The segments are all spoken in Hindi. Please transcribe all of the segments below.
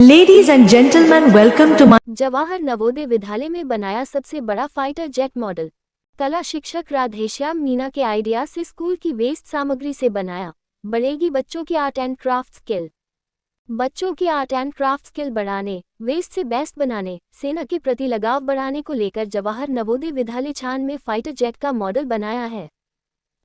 Ladies and gentlemen, welcome to my Jawahar Navodaya Vidyalaya में बनाया सबसे बड़ा फाइटर जेट मॉडल। कला शिक्षक राधेश्याम मीना के आइडिया से स्कूल की वेस्ट सामग्री से बनाया, बढ़ेगी बच्चों की आर्ट एंड क्राफ्ट स्किल। बच्चों की आर्ट एंड क्राफ्ट स्किल बढ़ाने, वेस्ट से बेस्ट बनाने, सेना के प्रति लगाव बढ़ाने को लेकर जवाहर नवोदय विद्यालय छान में फाइटर जेट का मॉडल बनाया है।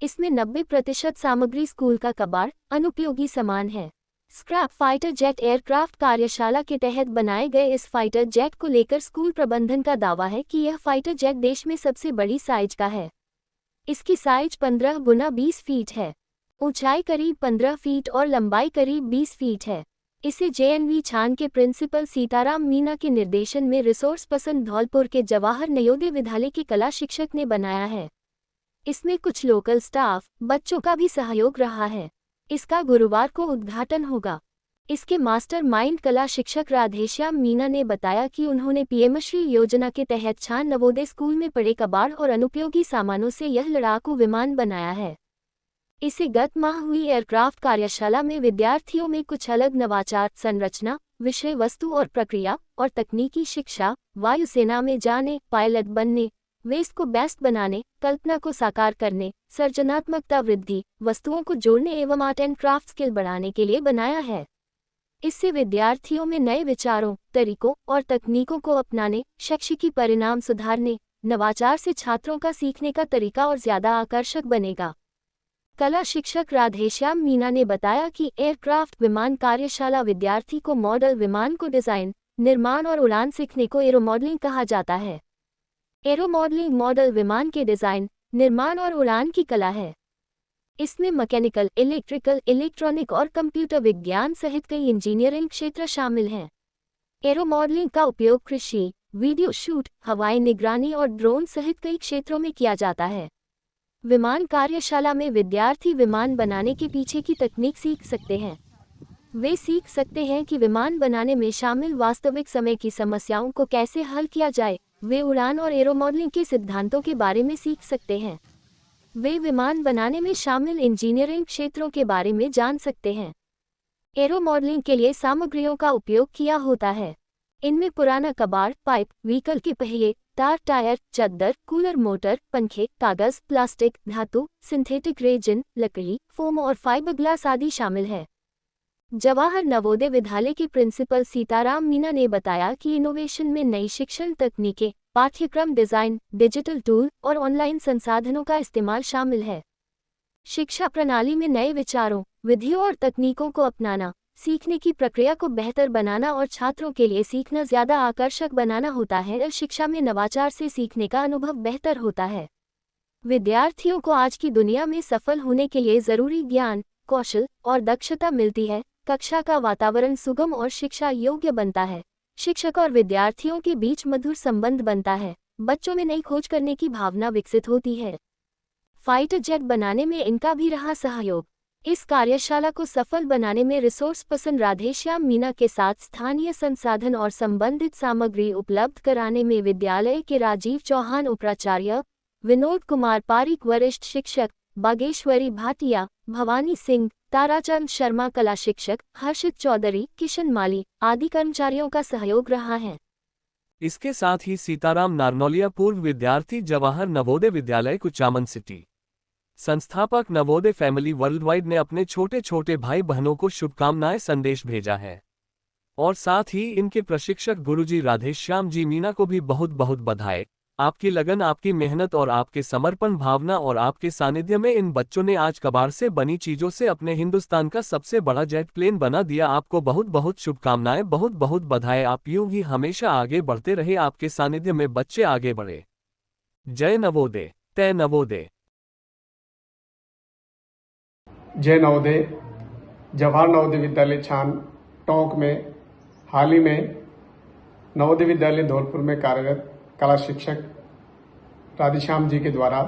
इसमें 90% सामग्री स्कूल का कबाड़, अनुपयोगी सामान है। स्क्रैप फाइटर जेट एयरक्राफ्ट कार्यशाला के तहत बनाए गए इस फाइटर जेट को लेकर स्कूल प्रबंधन का दावा है कि यह फाइटर जेट देश में सबसे बड़ी साइज का है। इसकी साइज 15 गुना 20 फीट है, ऊंचाई करीब 15 फीट और लंबाई करीब 20 फीट है। इसे जेएनवी छान के प्रिंसिपल सीताराम मीना के निर्देशन में रिसोर्स पसंद धौलपुर के जवाहर नवोदय विद्यालय के कला शिक्षक ने बनाया है। इसमें कुछ लोकल स्टाफ, बच्चों का भी सहयोग रहा है। इसका गुरुवार को उद्घाटन होगा। इसके मास्टर माइंड कला शिक्षक राधेश्याम मीना ने बताया कि उन्होंने पीएमश्री योजना के तहत छान नवोदय स्कूल में पड़े कबाड़ और अनुपयोगी सामानों से यह लड़ाकू विमान बनाया है। इसे गत माह हुई एयरक्राफ्ट कार्यशाला में विद्यार्थियों में कुछ अलग नवाचार, संरचना, विषय वस्तु और प्रक्रिया और तकनीकी शिक्षा, वायुसेना में जाने, पायलट बनने, वेस्ट को बेस्ट बनाने, कल्पना को साकार करने, सृजनात्मकता वृद्धि, वस्तुओं को जोड़ने एवं आर्ट एंड क्राफ्ट स्किल बढ़ाने के लिए बनाया है। इससे विद्यार्थियों में नए विचारों, तरीकों और तकनीकों को अपनाने, शैक्षिकी परिणाम सुधारने, नवाचार से छात्रों का सीखने का तरीका और ज्यादा आकर्षक बनेगा। कला शिक्षक राधेश्याम मीना ने बताया कि एयरक्राफ्ट विमान कार्यशाला विद्यार्थी को मॉडल विमान को डिजाइन, निर्माण और उड़ान सीखने को एरो मॉडलिंग कहा जाता है। एरो मॉडलिंग मॉडल विमान के डिजाइन, निर्माण और उड़ान की कला है। इसमें मैकेनिकल, इलेक्ट्रिकल, इलेक्ट्रॉनिक और कंप्यूटर विज्ञान सहित कई इंजीनियरिंग क्षेत्र शामिल हैं। एरो मॉडलिंग का उपयोग कृषि, वीडियो शूट, हवाई निगरानी और ड्रोन सहित कई क्षेत्रों में किया जाता है। विमान कार्यशाला में विद्यार्थी विमान बनाने के पीछे की तकनीक सीख सकते हैं। वे सीख सकते हैं कि विमान बनाने में शामिल वास्तविक समय की समस्याओं को कैसे हल किया जाए। वे उड़ान और एरो मॉडलिंग के सिद्धांतों के बारे में सीख सकते हैं। वे विमान बनाने में शामिल इंजीनियरिंग क्षेत्रों के बारे में जान सकते हैं। एरो मॉडलिंग के लिए सामग्रियों का उपयोग किया होता है। इनमें पुराना कबाड़, पाइप, व्हीकल के पहिए, तार, टायर, चद्दर, कूलर, मोटर, पंखे, कागज, प्लास्टिक, धातु, सिंथेटिक रेजिन, लकड़ी, फोम और फाइबरग्लास आदि शामिल है। जवाहर नवोदय विद्यालय के प्रिंसिपल सीताराम मीना ने बताया कि इनोवेशन में नई शिक्षण तकनीकें, पाठ्यक्रम डिजाइन, डिजिटल टूल और ऑनलाइन संसाधनों का इस्तेमाल शामिल है। शिक्षा प्रणाली में नए विचारों, विधियों और तकनीकों को अपनाना, सीखने की प्रक्रिया को बेहतर बनाना और छात्रों के लिए सीखना ज्यादा आकर्षक बनाना होता है और शिक्षा में नवाचार से सीखने का अनुभव बेहतर होता है। विद्यार्थियों को आज की दुनिया में सफल होने के लिए जरूरी ज्ञान, कौशल और दक्षता मिलती है। कक्षा का वातावरण सुगम और शिक्षा योग्य बनता है। शिक्षक और विद्यार्थियों के बीच मधुर संबंध बनता है। बच्चों में नई खोज करने की भावना विकसित होती है। फाइटर जेट बनाने में इनका भी रहा सहयोग। इस कार्यशाला को सफल बनाने में रिसोर्स पर्सन राधेश्याम मीना के साथ स्थानीय संसाधन और संबंधित सामग्री उपलब्ध कराने में विद्यालय के राजीव चौहान उपाचार्य, विनोद कुमार पारिक वरिष्ठ शिक्षक, बागेश्वरी भाटिया, भवानी सिंह, ताराचंद शर्मा कला शिक्षक, हर्षित चौधरी, किशन माली आदि कर्मचारियों का सहयोग रहा है। इसके साथ ही सीताराम नारनौलिया पूर्व विद्यार्थी जवाहर नवोदय विद्यालय कुचामन सिटी संस्थापक नवोदय फैमिली वर्ल्डवाइड ने अपने छोटे छोटे भाई बहनों को शुभकामनाएं संदेश भेजा है और साथ ही इनके प्रशिक्षक गुरुजी राधेश्याम जी मीना को भी बहुत बहुत बधाई। आपकी लगन, आपकी मेहनत और आपके समर्पण भावना और आपके सानिध्य में इन बच्चों ने आज कबाड़ से बनी चीजों से अपने हिंदुस्तान का सबसे बड़ा जेट प्लेन बना दिया। आपको बहुत बहुत शुभकामनाएं, बहुत बहुत बधाई। आप यूं ही हमेशा आगे बढ़ते रहे, आपके सानिध्य में बच्चे आगे बढ़े। जय नवोदय, तय नवोदय। जय नवोदय। जवाहर नवोदय विद्यालय छान टोंक में हाल ही में नवोदय विद्यालय धौलपुर में कार्यरत कला शिक्षक राधेश्याम जी के द्वारा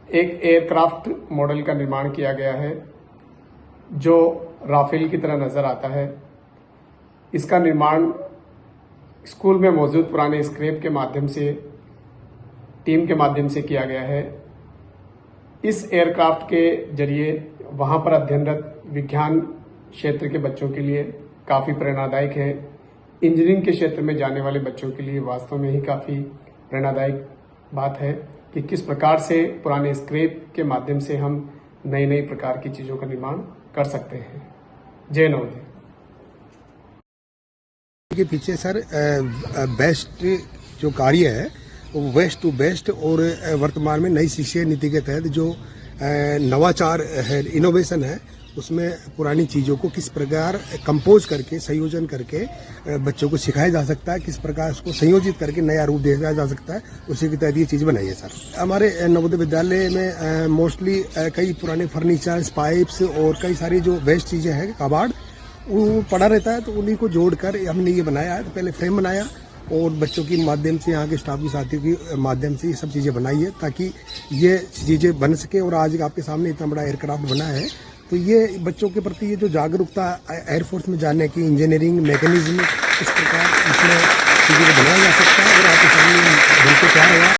एक एयरक्राफ्ट मॉडल का निर्माण किया गया है जो राफेल की तरह नजर आता है। इसका निर्माण स्कूल में मौजूद पुराने स्क्रैप के माध्यम से, टीम के माध्यम से किया गया है। इस एयरक्राफ्ट के जरिए वहां पर अध्ययनरत विज्ञान क्षेत्र के बच्चों के लिए काफ़ी प्रेरणादायक है। इंजीनियरिंग के क्षेत्र में जाने वाले बच्चों के लिए वास्तव में ही काफ़ी प्रेरणादायक बात है कि किस प्रकार से पुराने स्क्रैप के माध्यम से हम नई नई प्रकार की चीज़ों का निर्माण कर सकते हैं। जय नवोदय। के पीछे सर बेस्ट जो कार्य है वो वेस्ट टू बेस्ट और वर्तमान में नई शिक्षा नीति के तहत जो नवाचार है, इनोवेशन है, उसमें पुरानी चीज़ों को किस प्रकार कंपोज करके संयोजन करके बच्चों को सिखाया जा सकता है, किस प्रकार उसको संयोजित करके नया रूप दिया जा सकता है, उसी के तहत ये चीज़ बनाई है सर। हमारे नवोदय विद्यालय में मोस्टली कई पुराने फर्नीचर्स, पाइप्स और कई सारी जो वेस्ट चीज़ें हैं, कबाड़, वो पड़ा रहता है, तो उन्हीं को जोड़कर हमने ये बनाया है। तो पहले फ्रेम बनाया और बच्चों की माध्यम से, यहाँ के स्टाफ की साथियों की माध्यम से ये सब चीज़ें बनाई है ताकि ये चीज़ें बन सके। और आज आपके सामने इतना बड़ा एयरक्राफ्ट बना है, तो ये बच्चों के प्रति ये जो जागरूकता एयरफोर्स में जाने की, इंजीनियरिंग, मैकेनिज्म, इस प्रकार इसमें चीज़ों को बनाया जा सकता है। और आपके